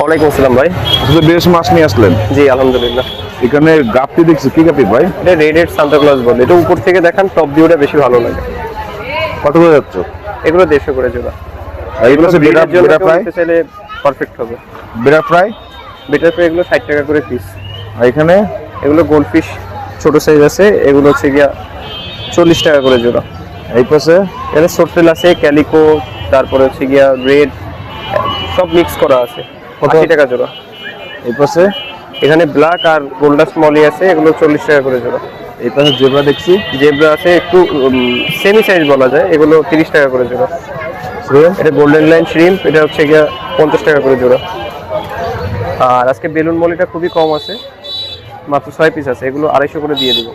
ওয়ালাইকুম আসসালাম ভাই। আসলে বেশ মাছ নিয়ে আসলেন। জি আলহামদুলিল্লাহ। এখানে গাপ্পি দেখছি, কি গাপ্পি ভাই? এটা রেডেড সান্তা ক্লজ বলে, এটা উপর থেকে দেখান টপ ভিউটা বেশি ভালো লাগে। কত করে যাচ্ছ? এগুলো 150 করে জোড়া। আর এগুলো হচ্ছে বেটা বেটা ফ্রাই। চাইলে পারফেক্ট হবে। বেটা ফ্রাই বেটার ফ্রাই এগুলো 60 টাকা করে পিস। আর এখানে এগুলো গোল্ডফিশ ছোট সাইজ আছে, এগুলো হচ্ছে গিয়া 40 টাকা করে জোড়া। এই পাশে এখানে সোটফেল আছে, ক্যালিকো, তারপরে হচ্ছে গিয়া রেড, সব মিক্স করা আছে। 80 টাকা জোড়া। এই পাশে এখানে ব্ল্যাক আর গোল্ডাস মলি আছে, এগুলো 40 টাকা করে জোড়া। এই পাশে জেব্রা দেখছি। জেব্রা আছে একটু সেমি সাইজ বলা যায়, এগুলো 30 টাকা করে জোড়া। শ্রিম এটা গোল্ডেন লাইন শ্রিম্প, এটা হচ্ছে গিয়া 50 টাকা করে জোড়া। আর আজকে বেলুন মলিটা খুবই কম আছে, মাত্র 6 পিস আছে, এগুলো 250 করে দিয়ে দিব।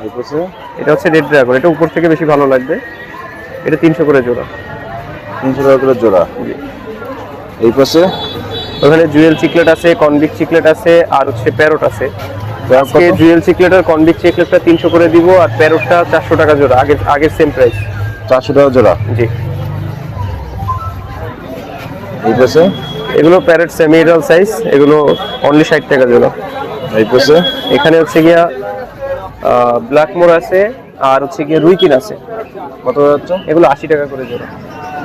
এই পাশে এটা হচ্ছে রেড ড্রাগন, এটা উপর থেকে বেশি ভালো লাগবে, এটা 300 করে জোড়া। 300 টাকা করে জোড়া। এই পাশে ওখানে জুয়েল চিকলেট আছে, কনভিক চিকলেট আছে, আর হচ্ছে প্যারট আছে। আজকে জুয়েল চিকলেট আর কনভিক চিকলেটটা 300 করে দিব, আর প্যারটটা 400 টাকা জোড়া, আগের সেম প্রাইস। 400 টাকা জোড়া। জি। এই পাশে এগুলো প্যারট সেমি এডাল সাইজ, এগুলো অনলি 60 টাকা জোড়া। এই পাশে এখানে হচ্ছে গিয়া ব্ল্যাকমোর আছে, আর হচ্ছে গিয়া রুইকিন আছে। কত যাচ্ছে? এগুলো 80 টাকা করে জোড়া।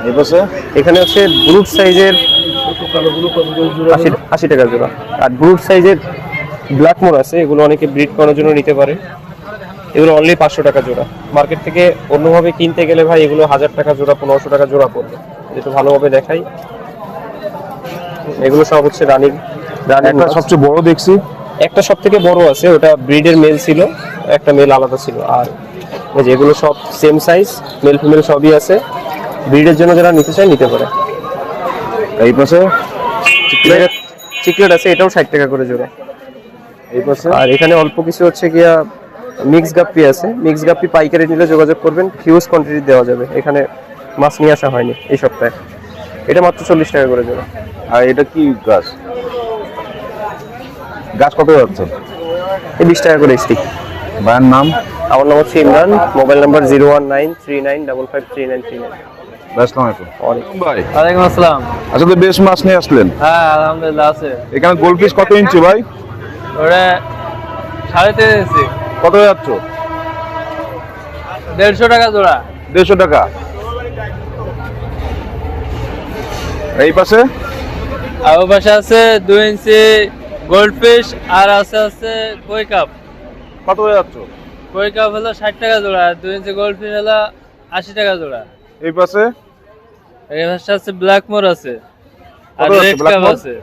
এই পাশে এখানে হচ্ছে ব্রুট সাইজের 80 টাকা জোড়া, আর ব্রুট সাইজের ব্ল্যাকমোর আছে, এগুলো অনেকে ব্রিড করার জন্য নিতে পারে। এগুলো অনলি 500 টাকা জোড়া। মার্কেট থেকে অন্যভাবে কিনতে গেলে ভাই এগুলো 1000 টাকা জোড়া, 1500 টাকা জোড়া পড়বে। যেটা ভালোভাবে দেখাই, এগুলো সব হচ্ছে রানিং। একটা সবচেয়ে বড় দেখছি, একটা সব থেকে বড় আছে, ওটা ব্রিডের মেল ছিল, একটা মেল আলাদা ছিল। আর এই যে এগুলো সব সেম সাইজ, মেল ফিমেল সবই আছে। ব্রিডের জন্য যারা নিতে চায় নিতে পারে। এই পাশে চিকলেট আছে, এটাও 60 টাকা করে জোড়া। এই পাশে আর এখানে অল্প কিছু হচ্ছে গিয়া মিক্স গাপ্পি আছে। মিক্স গাপ্পি পাইকারি নিলে যোগাযোগ করবেন, হিউজ কোয়ান্টিটি দেওয়া যাবে। এখানে মাছ নিয়ে আসা হয়নি এই সপ্তাহে। এটা মাত্র 40 টাকা করে জোড়া। আর এটা কি গাছ? গাছ কত যাচ্ছে? এই 20 টাকা করে স্টিক। ভাইয়ের নাম? আমার নাম হচ্ছে ইমরান, মোবাইল নাম্বার 01939553939। আসসালামু আলাইকুম ভাই। ওয়ালাইকুম আসসালাম। আসলে বেশ মাছ নিয়ে আসলেন। হ্যাঁ আলহামদুলিল্লাহ আছে। এখানে গোল্ডফিশ কত ইঞ্চি ভাই? ওটা 3.5 ইঞ্চি। কত যাচ্ছ? 150 টাকা জোড়া। 150 টাকা। এই পাশে আর ওই পাশে আছে 2 ইঞ্চি গোল্ডফিশ, আর আছে কই কাপ। কত যাচ্ছ? কই কাপ হলো 60 টাকা জোড়া, আর 2 ইঞ্চি গোল্ডফিশ হলো 80 টাকা জোড়া। এই পাশে এই পাশে আছে ব্ল্যাকমোর আছে, আর কত যাচ্ছে রেড কাপ ব্ল্যাকমোর? আছে।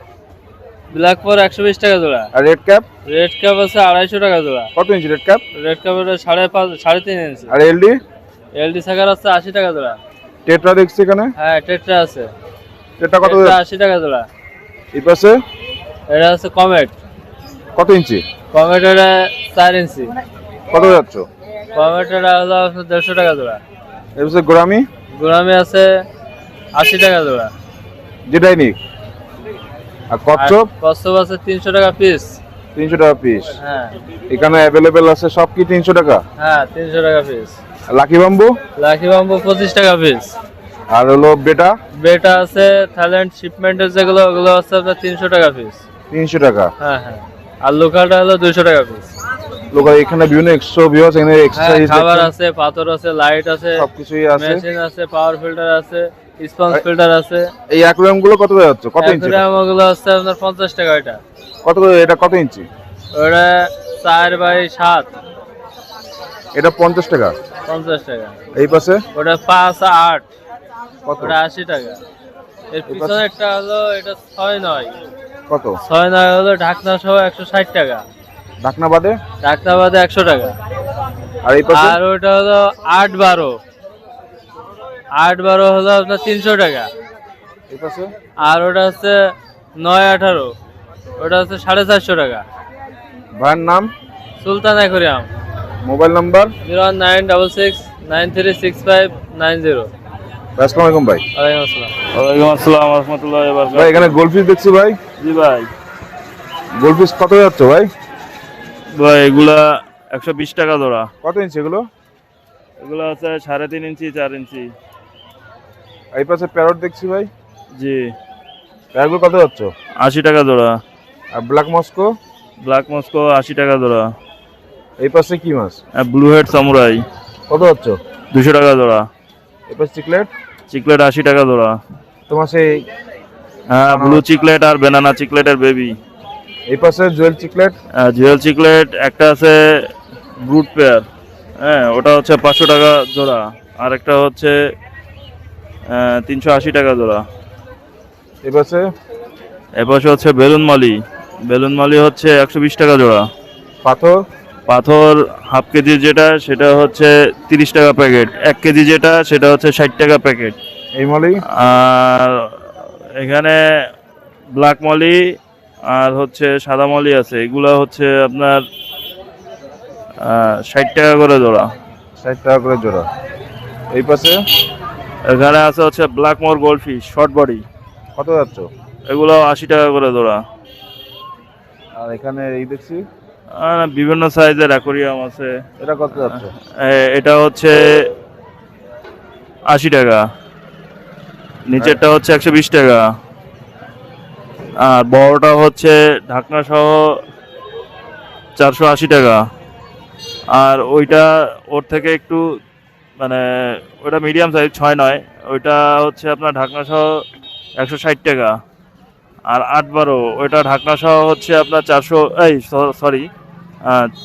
ব্ল্যাকমোর 120 টাকা জোড়া। আর রেড ক্যাপ রেড কাপ আছে 250 টাকা জোড়া। কত ইঞ্চি রেড ক্যাপ? রেড কাপ হলো 3.5 ইঞ্চি। আর এলডি এলডি সাগার আছে 80 টাকা জোড়া। টেট্রা দেখছি এখানে। হ্যাঁ টেট্রা আছে, টেট্রা কত টেট্রা যাচ্ছে? 80 টাকা জোড়া। এই পাশে এটা আছে কমেট। কত ইঞ্চি? কমেট এটা 4 ইঞ্চি। কত যাচ্ছ? কমেট এটা হলো 150 টাকা জোড়া। এই পাশে গোরামি গোলামি আছে 80 টাকা জোড়া। যেটাই নিক। আর কচ্ছপ কচ্ছপ আছে 300 টাকা পিস। 300 টাকা পিস। হ্যাঁ এখানে অ্যাভেলেবেল আছে সব কি 300 টাকা? হ্যাঁ 300 টাকা পিস। আর লাকি বাম্বু লাকি বাম্বু 25 টাকা পিস। আর হলো বেটা বেটা আছে থাইল্যান্ড শিপমেন্টের যেগুলো, ওগুলো আছে আপনার 300 টাকা পিস। 300 টাকা। হ্যাঁ হ্যাঁ। আর লোকালটা হলো 200 টাকা পিস। লোক এখানে বিভিন্ন এক্সট্রা ভিউয়ার্স এখানে হ্যাঁ এক্সারসাইজ খাবার আছে, পাথর আছে, লাইট আছে, সবকিছুই আছে। মেশিন আছে, পাওয়ার ফিল্টার আছে, স্পঞ্জ ফিল্টার আছে। এই অ্যাকুয়ারিয়াম গুলো কত করে যাচ্ছে? কত ইঞ্চি? অ্যাকুয়ারিয়াম ওগুলো আছে আপনার 50 টাকা। এটা কত করে? এটা কত ইঞ্চি? ওটা 4/7। এটা 50 টাকা। 50 টাকা। এই পাশে ওটা 5/8। কত? ওটা 80 টাকা। এর পিছনে একটা হলো এটা 6/9। কত? 6/9 হলো ঢাকনা সহ 160 টাকা। ঢাকনা বাদে? ঢাকনা বাদে 100 টাকা। আর এই পাশে আর ওটা হলো 8/12। 8/12 হলো আপনার 300 টাকা। এই পাশে আর ওটা হচ্ছে 9/18, ওটা হচ্ছে 450 টাকা। ভাইয়ের নাম? সুলতান অ্যাকুয়ারিয়াম। Mobile number? 01966936590। আসসালামু আলাইকুম ভাই। ওয়ালাইকুম আসসালাম। ওয়ালাইকুম আসসালাম ওয়া রাহমাতুল্লাহি ওয়া ভাই বারাকাতুহু। এখানে গোল্ডফিশ দেখছি ভাই। জি ভাই। গোল্ডফিশ কত যাচ্ছে ভাই? ভাই এগুলা 120 টাকা জোড়া। কত ইঞ্চি এগুলো? এগুলো আছে 3.5 ইঞ্চি 4 ইঞ্চি। এই পাশে প্যারট দেখছি ভাই। জি এগুলো কত যাচ্ছে? 80 টাকা জোড়া। আর ব্ল্যাক মস্কো? ব্ল্যাক মস্কো 80 টাকা জোড়া। এই পাশে কি মাছ? ব্লু হেড সামুরাই কত যাচ্ছে? 200 টাকা জোড়া। এই পাশে চিকলেট? চিকলেট 80 টাকা জোড়া। তোমার সেই হ্যাঁ, ব্লু চিকলেট আর ব্যানানা চিকলেটের বেবি। এই পাশে জুয়েল চিকলেট? জুয়েল চিকলেট একটা আছে ব্রুট পেয়ার, হ্যাঁ ওটা হচ্ছে 500 টাকা জোড়া। আর একটা হচ্ছে 380 টাকা জোড়া। এই পাশে? এপাশে হচ্ছে বেলুন মালি। বেলুন মালি হচ্ছে 120 টাকা জোড়া। পাথর? পাথর হাফ কেজি যেটা সেটা হচ্ছে 30 টাকা প্যাকেট, 1 কেজি যেটা সেটা হচ্ছে 60 টাকা প্যাকেট। এই মলি? আর এখানে ব্ল্যাক মলি আর হচ্ছে সাদা মলি আছে, এগুলা হচ্ছে আপনার 60 টাকা করে জোড়া। 60 টাকা করে জোড়া। এই পাশে? এখানে আছে হচ্ছে ব্ল্যাক মোর গোল্ডফিশ শর্ট বডি, কত যাচ্ছে? এগুলো 80 টাকা করে জোড়া। আর এখানে এই দেখছি বিভিন্ন সাইজের অ্যাকোরিয়াম আছে। এটা কত যাচ্ছে? এটা হচ্ছে 80 টাকা, নিচেরটা হচ্ছে 120 টাকা, আর বড়টা হচ্ছে ঢাকনা সহ 480 টাকা। আর ওইটা ওর থেকে একটু মানে ওইটা মিডিয়াম সাইজ 6-9, ওইটা হচ্ছে আপনার ঢাকনা সহ 160 টাকা। আর 8-12 ওইটা ঢাকনা সহ হচ্ছে আপনার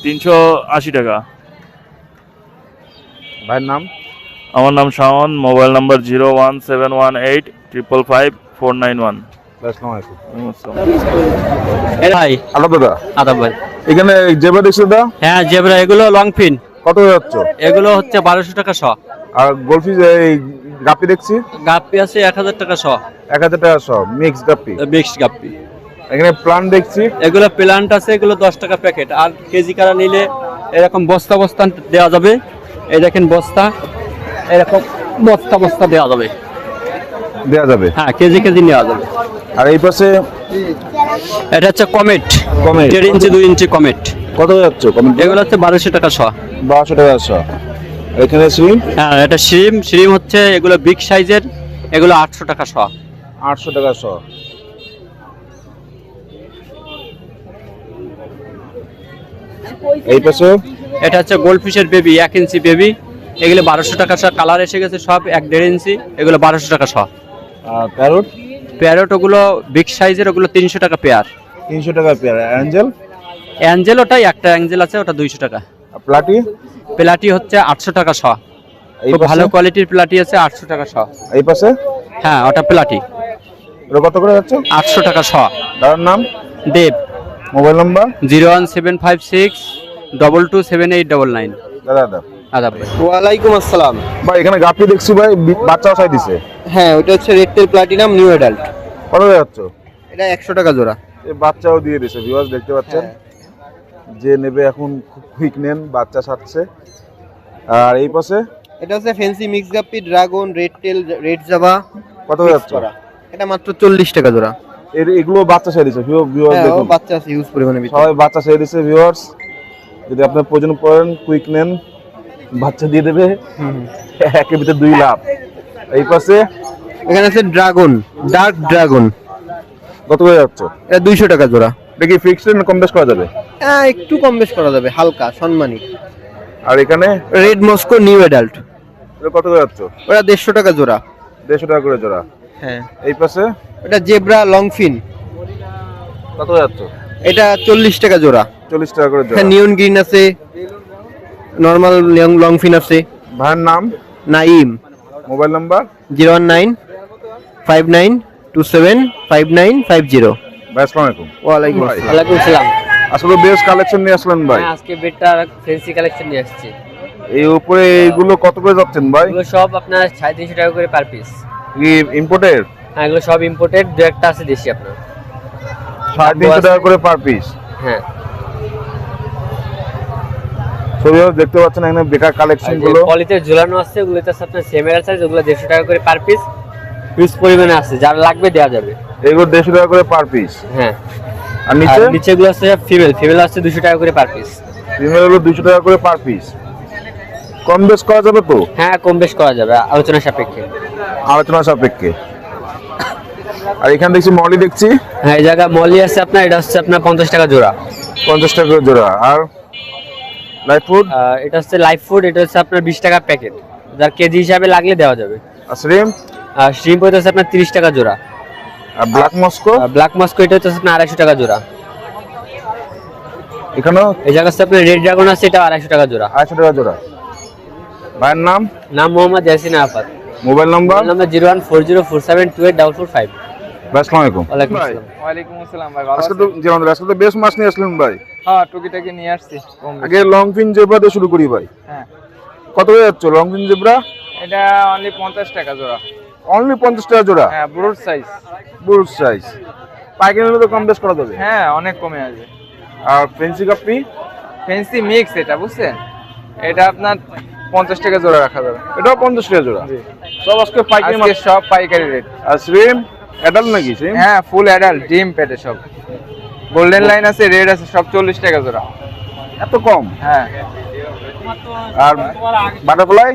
380 টাকা। ভাইয়ের নাম? আমার নাম শাওন, মোবাইল নাম্বার 01718555491। আসসালামু আলাইকুম। ভাই আলো দাদা, আদাব ভাই। এখানে জেব্রা দেখছো দাদা? হ্যাঁ জেব্রা, এগুলো লং ফিন, কত যাচ্ছে? এগুলো হচ্ছে 1200 টাকা শ। আর গোলফিশ এই গাপ্পি দেখছি গাপ্পি আছে 1000 টাকা শ, 1000 টাকা সব মিক্স গাপ্পি। মিক্স গাপ্পি। এখানে প্লান দেখছি, এগুলো প্লান্ট আছে, এগুলো 10 টাকা প্যাকেট। আর কেজি কারা নিলে এরকম বস্তা বস্তা দেওয়া যাবে। এই দেখেন বস্তা, এরকম বস্তা বস্তা দেওয়া যাবে, দেওয়া যাবে। হ্যাঁ কেজি কেজি নেওয়া যাবে। আর এই পাশে এটা হচ্ছে কমেট, কমেট 1.5 ইঞ্চি 2 ইঞ্চি কমেট, কত যাচ্ছে? কমেন্ট এগুলো হচ্ছে 1200 টাকা শ। 1200 টাকা সব। এখানে শ্রিম হ্যাঁ এটা শ্রিম, শ্রিম হচ্ছে এগুলো বিগ সাইজের, এগুলো 800 টাকা শ। 800 টাকা সব। এই পাশে এটা হচ্ছে গোল্ড ফিশের বেবি, 1 ইঞ্চি বেবি, এগুলো 1200 টাকা শ। কালার এসে গেছে সব 1.5 ইঞ্চি, এগুলো 1200 টাকা শ। প্যারট? প্যারট ওগুলো বিগ সাইজের, ওগুলো 300 টাকা পেয়ার। 300 টাকা পেয়ার। অ্যাঞ্জেল? অ্যাঞ্জেল ওটাই একটা অ্যাঞ্জেল আছে, ওটা 200 টাকা। প্লাটি? প্লাটি হচ্ছে 800 টাকা শ। এই খুব পাশে? ভালো কোয়ালিটির প্লাটি আছে, 800 টাকা শ। এই পাশে হ্যাঁ ওটা প্লাটি, এটা কত করে যাচ্ছে? 800 টাকা শ। দাদার নাম? দেব। Mobile number? 01756227899। দাদা দাদা আদাব ভাই। ওয়ালাইকুম আসসালাম। ভাই এখানে গাপ্পি দেখছি ভাই, বাচ্চাও চাই দিছে, হ্যাঁ ওটা হচ্ছে red tail platinum new adult, কত যাচ্ছে? এটা 100 টাকা জোড়া। এই বাচ্চাও দিয়ে দিছে, ভিউয়ার্স দেখতে পাচ্ছেন। যে নেবে এখন কুইক নেন, বাচ্চা ছাড়ছে। আর এই পাশে এটা হচ্ছে fancy mix গাপ্পি, dragon, red tail, red Java কত যাচ্ছে? এটা মাত্র 40 টাকা জোড়া। এগুলো বাচ্চা ছেড়ে দিছে ভিউয়ার্স হ্যাঁ ও দেখুন, বাচ্চা আছে ইউজ পরিমাণে ভিতরে। সবাই বাচ্চা ছেড়ে দিছে ভিউয়ার্স। যদি আপনার প্রয়োজন পড়েন কুইক নেন, বাচ্চা দিয়ে দেবে, একের ভিতরে 2 লাভ। এই পাশে এখানে আছে ড্রাগন, ডার্ক ড্রাগন, কত করে যাচ্ছে? এটা 200 টাকা জোড়া। এটা কি ফিক্সড না কম বেশ করা যাবে? হ্যাঁ একটু কম বেশ করা যাবে, হালকা সম্মানী। আর এখানে রেড মস্কো নিউ অ্যাডাল্ট, এটা কত করে যাচ্ছে? ওটা 150 টাকা জোড়া। 150 টাকা করে জোড়া। হ্যাঁ এই পাশে এটা জেব্রা লং ফিন, কত করে যাচ্ছে? এটা 40 টাকা জোড়া। 40 টাকা করে জোড়া। হ্যাঁ নিয়ন গ্রিন আছে, নরমাল লং ফিন আছে। ভাইয়ের নাম? নাইম। Mobile number? 01959275950। ভাই আসসালামু আলাইকুম। ওয়ালাইকুম ভাই। আসসালাম। ওয়ালাইকুম সালাম। আসলে বেশ কালেকশন নিয়ে আসলেন ভাই। হ্যাঁ আজকে বেডটা ফ্যান্সি কালেকশন নিয়ে আসছি। এই উপরে এইগুলো কত করে যাচ্ছেন ভাই? এগুলো সব আপনার 350 টাকা করে পার পিস। কি ইম্পোর্টেড? হ্যাঁ এগুলো সব ইম্পোর্টেড, দু একটা আছে দেশি আপনার। 350 টাকা করে পার পিস। হ্যাঁ ছবি দেখতে পাচ্ছেন এখানে বেকার কালেকশন গুলো। পলিতে ঝুলানো আছে, ওগুলোতে আছে আপনার সেমের সাইজ, ওগুলো 150 টাকা করে পার পিস। পিস পরিমাণে আছে, যার লাগবে দেওয়া যাবে। এগুলো 150 টাকা করে পার পিস। হ্যাঁ আর নিচে আর নিচে গুলো আছে ফিমেল, ফিমেল আছে 200 টাকা করে পার পিস। ফিমেল হলো 200 টাকা করে পার পিস। কম বেশ করা যাবে তো? হ্যাঁ কম বেশ করা যাবে আলোচনা সাপেক্ষে। আলোচনা সাপেক্ষে। আর এখানে দেখছি মলি দেখছি হ্যাঁ এই জায়গায় মলি আছে আপনার, এটা হচ্ছে আপনার 50 টাকা জোড়া। 50 টাকা করে জোড়া। আর লাইট ফুড এটা হচ্ছে লাইভ ফুড, এটা হচ্ছে আপনার 20 টাকা প্যাকেট, যার কেজি হিসাবে লাগলে দেওয়া যাবে। আর শ্রিম আর শ্রিম্প হচ্ছে আপনার 30 টাকা জোড়া। আর ব্ল্যাক মস্কো ব্ল্যাক মস্কো এটা হচ্ছে আপনার 250 টাকা জোড়া। এখানেও এই জায়গায় হচ্ছে আপনার রেড ড্রাগন আছে, এটা 250 টাকা জোড়া। 250 টাকা জোড়া। ভাইয়ের নাম? নাম Mohammad Yasin Arafat. Mobile number? Number 01404728445। আসসালামু আলাইকুম। ওয়ালাইকুম আসসালাম। ওয়ালাইকুম আসসালাম ভাই, ভালো আজকে আছেন? তো যেমন আজকে তো বেশ মাছ নিয়ে আসলেন ভাই। হ্যাঁ টুকিটাকি নিয়ে আসছি কম বেশি। আগে লং ফিন জেব্রা দিয়ে শুরু করি ভাই। হ্যাঁ কত হয়ে যাচ্ছে লং ফিন জেব্রা? এটা অনলি 50 টাকা জোড়া। অনলি 50 টাকা জোড়া। হ্যাঁ ব্রড সাইজ। বুট সাইজ। পাইকারি নিলে তো কম বেশ করা যাবে। হ্যাঁ অনেক কমে আসবে। আর ফেন্সি কাপ্পি? ফ্যান্সি মিক্স এটা বুঝছেন, এটা আপনার 50 টাকা জোড়া রাখা যাবে। এটাও 50 টাকা জোড়া। জি। সব আজকে পাইকারি আজকে মাছ। সব পাইকারি রেট। আর শ্রিম অ্যাডাল্ট নাকি শ্রিম? হ্যাঁ ফুল অ্যাডাল্ট ডিম পেটে সব। গোল্ডেন লাইন আছে, রেড আছে, সব 40 টাকা জোড়া। এত কম? হ্যাঁ আর বাটারফ্লাই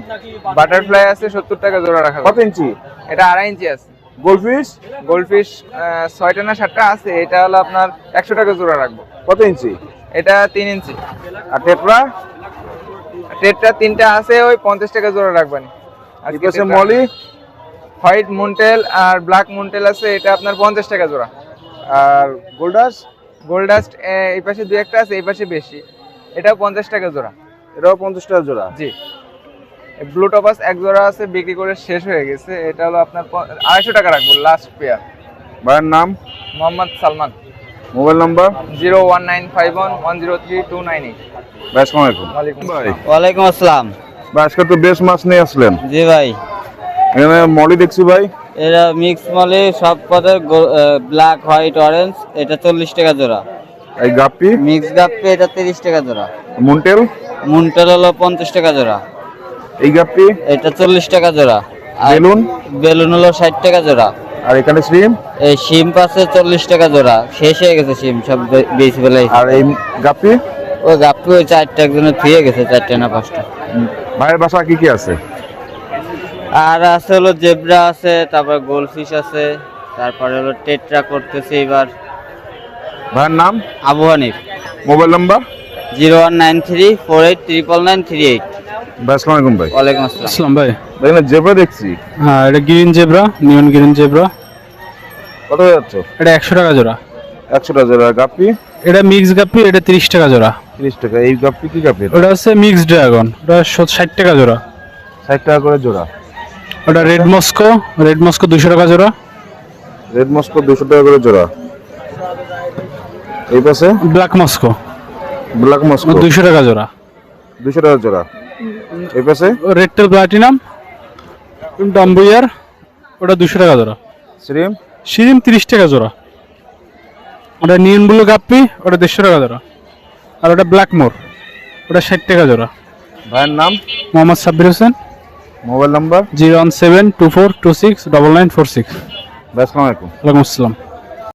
বাটারফ্লাই আছে 70 টাকা জোড়া রাখা কত যাবে। ইঞ্চি? এটা 2.5 ইঞ্চি আছে। গোল্ডফিশ গোল্ডফিশ 6টা না 7টা আছে, এটা হলো আপনার 100 টাকা জোড়া রাখবো। কত ইঞ্চি? এটা 3 ইঞ্চি। আর টেট্রা? টেট্রা 3টা আছে, ওই 50 টাকা জোড়া রাখবেন। আর কি আছে মলি? হোয়াইট মুনটেল আর ব্ল্যাক মুনটেল আছে, এটা আপনার 50 টাকা জোড়া। আর গোল্ডাস? গোল্ডাস্ট এই পাশে দুই একটা আছে, এই পাশে বেশি, এটাও 50 টাকা জোড়া। এটাও 50 টাকা জোড়া। জি। ব্লু টপাস এক জোড়া আছে, বিক্রি করে শেষ হয়ে গেছে, এটা হলো আপনার 250 টাকা রাখবো লাস্ট পেয়ার। ভাইয়ের নাম? মোহাম্মদ সালমান। Mobile number? 01951103298। ভাই আসসালামু আলাইকুম। ওয়ালাইকুম ভাই ওয়ালাইকুম আসসালাম। ভাই আজকে তো বেশ মাছ নিয়ে আসলেন। জি ভাই, এখানে মলি দেখছি ভাই। এরা মিক্স মলে সব পদের ব্ল্যাক হোয়াইট অরেঞ্জ, এটা 40 টাকা জোড়া। এই গাপ্পি? মিক্স গাপ্পি এটা 30 টাকা জোড়া। মুন্টেল? মুনটাল হলো 50 টাকা জোড়া। এই গাপ্পি? এটা 40 টাকা জোড়া। আর বেলুন? বেলুন হলো 60 টাকা জোড়া। আর এখানে শ্রিম? এই শিম্প আছে 40 টাকা জোড়া, শেষ হয়ে গেছে শিম সব বেশি বেলায়। আর এই গাপ্পি? ওই গাপ্পি ওই 4টা একজনের থুয়ে গেছে, 4টা না 5টা। ভাইয়ের বাসা কি কি আছে? আর আছে হলো জেব্রা আছে, তারপর গোলফিশ আছে, তারপরে হলো টেট্রা করতেছে এবার। ভাইয়ের নাম? আবু হানিফ। Mobile number? 01934899938। ভাই আসসালামু আলাইকুম ভাই। ওয়ালাইকুম আসসালাম। আসসালাম ভাই। ভাই এখানে জেব্রা দেখছি। হ্যাঁ এটা গ্রিন জেব্রা, নিয়ন গ্রিন জেব্রা, কত হয়ে যাচ্ছে? এটা 100 টাকা জোড়া। 100 টাকা জোড়া। গাপ্পি? এটা মিক্স গাপ্পি, এটা 30 টাকা জোড়া। 30 টাকা। এই গাপ্পি কি গাপ্পি? ওটা হচ্ছে মিক্স ড্রাগন, ওটা 60 টাকা জোড়া। 60 টাকা করে জোড়া। ওটা রেড মস্কো, রেড মস্কো 200 টাকা জোড়া। রেড মস্কো 200 টাকা করে জোড়া। এই পাশে ব্ল্যাক মস্কো ব্ল্যাক মস্কো 200 টাকা জোড়া। 200 টাকা জোড়া। এই পাশে রেড টেল প্লাটিনাম ডাম্বুয়ার, ওটা 200 টাকা জোড়া। শ্রিম? শিরিম 30 টাকা জোড়া। ওটা নিয়ন ব্লু গাপ্পি, ওটা 150 টাকা জোড়া। আর ওটা ব্ল্যাক মোর, ওটা 60 টাকা জোড়া। ভাইয়ের নাম? মোহাম্মদ সাব্বির হোসেন। Mobile number? 01724269946। ভাই আসসালামু আলাইকুম। ওয়ালাইকুম আসসালাম।